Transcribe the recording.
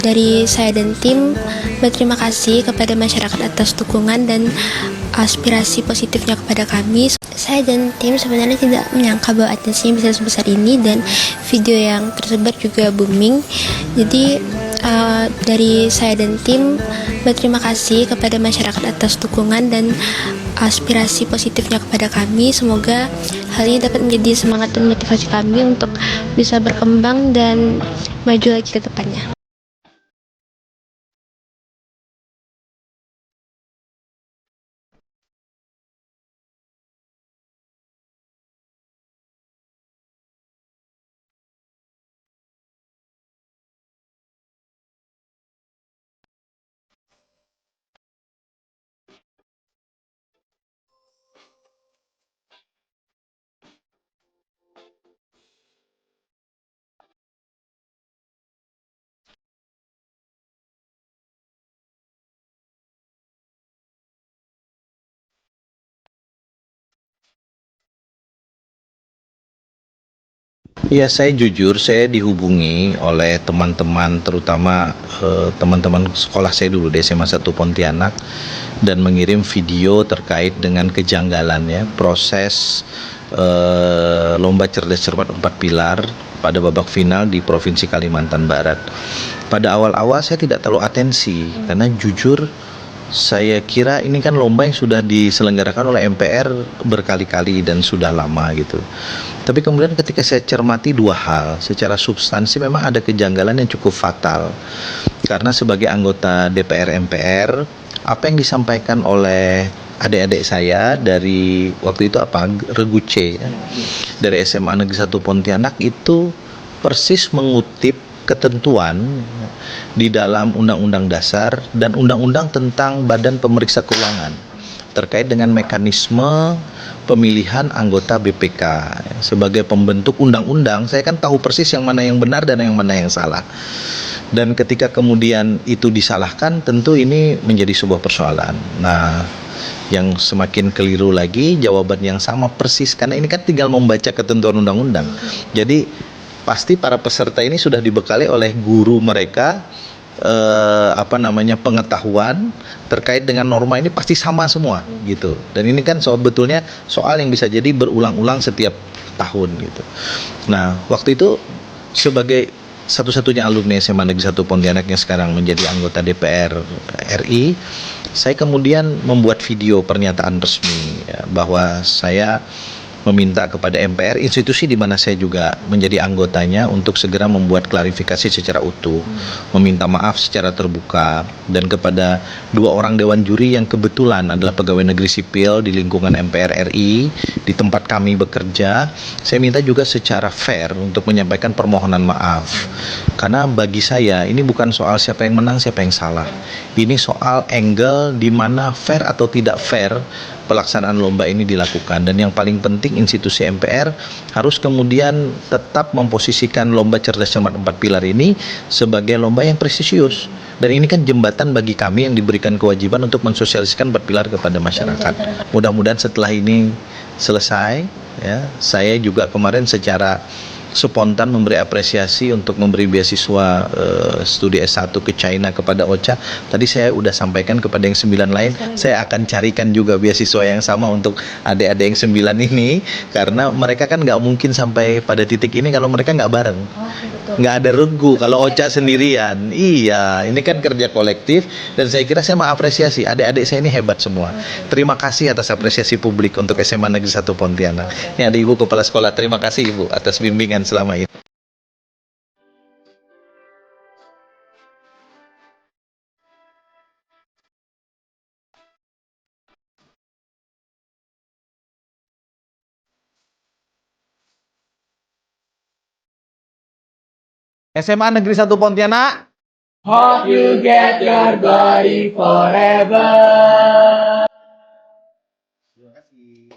Dari saya dan tim berterima kasih kepada masyarakat atas dukungan dan aspirasi positifnya kepada kami. Saya dan tim sebenarnya tidak menyangka bahwa atensinya bisa sebesar ini dan video yang tersebar juga booming. Jadi dari saya dan tim berterima kasih kepada masyarakat atas dukungan dan aspirasi positifnya kepada kami. Semoga hal ini dapat menjadi semangat dan motivasi kami untuk bisa berkembang dan maju lagi ke depannya. Ya, saya jujur, saya dihubungi oleh teman-teman, terutama teman-teman sekolah saya dulu di SMA 1 Pontianak, dan mengirim video terkait dengan kejanggalan ya proses lomba cerdas cermat 4 pilar pada babak final di Provinsi Kalimantan Barat. Pada awal-awal saya tidak terlalu atensi karena jujur saya kira ini kan lomba yang sudah diselenggarakan oleh MPR berkali-kali dan sudah lama gitu. Tapi kemudian ketika saya cermati dua hal, secara substansi memang ada kejanggalan yang cukup fatal. Karena sebagai anggota DPR MPR, apa yang disampaikan oleh adik-adik saya dari waktu itu Regu C ya, dari SMA Negeri 1 Pontianak itu persis mengutip ketentuan di dalam Undang-Undang Dasar dan Undang-Undang tentang Badan Pemeriksa Keuangan terkait dengan mekanisme pemilihan anggota BPK sebagai pembentuk undang-undang. Saya kan tahu persis yang mana yang benar dan yang mana yang salah. Dan ketika kemudian itu disalahkan, tentu ini menjadi sebuah persoalan. Nah, yang semakin keliru lagi jawaban yang sama persis, karena ini kan tinggal membaca ketentuan undang-undang. Jadi pasti para peserta ini sudah dibekali oleh guru mereka pengetahuan terkait dengan norma ini pasti sama semua gitu. Dan ini kan sebetulnya soal yang bisa jadi berulang-ulang setiap tahun gitu. Nah, waktu itu sebagai satu-satunya alumni SMA Negeri 1 Pontianak yang sekarang menjadi anggota DPR RI, saya kemudian membuat video pernyataan resmi ya, bahwa saya meminta kepada MPR, institusi di mana saya juga menjadi anggotanya, untuk segera membuat klarifikasi secara utuh, meminta maaf secara terbuka, dan kepada dua orang dewan juri yang kebetulan adalah pegawai negeri sipil di lingkungan MPR RI di tempat kami bekerja, saya minta juga secara fair untuk menyampaikan permohonan maaf. Karena bagi saya ini bukan soal siapa yang menang, siapa yang salah. Ini soal angle di mana fair atau tidak fair pelaksanaan lomba ini dilakukan, dan yang paling penting institusi MPR harus kemudian tetap memposisikan lomba cerdas cermat 4 pilar ini sebagai lomba yang prestisius, dan ini kan jembatan bagi kami yang diberikan kewajiban untuk mensosialisasikan 4 pilar kepada masyarakat. Mudah-mudahan setelah ini selesai ya, saya juga kemarin secara spontan memberi apresiasi untuk memberi beasiswa studi S1 ke China kepada OCHA. Tadi saya udah sampaikan kepada yang 9 lain, saya akan carikan juga beasiswa yang sama untuk adik-adik yang 9 ini, karena mereka kan nggak mungkin sampai pada titik ini kalau mereka nggak bareng. Nggak ada Regu kalau OCHA sendirian. Iya, ini kan kerja kolektif, dan saya kira saya mengapresiasi adik-adik saya ini hebat semua. Terima kasih atas apresiasi publik untuk SMA Negeri 1 Pontianak. Ini ada Ibu Kepala Sekolah, terima kasih Ibu atas bimbingan selama ini. SMA Negeri 1 Pontianak. Hope you get your glory forever. Terima kasih.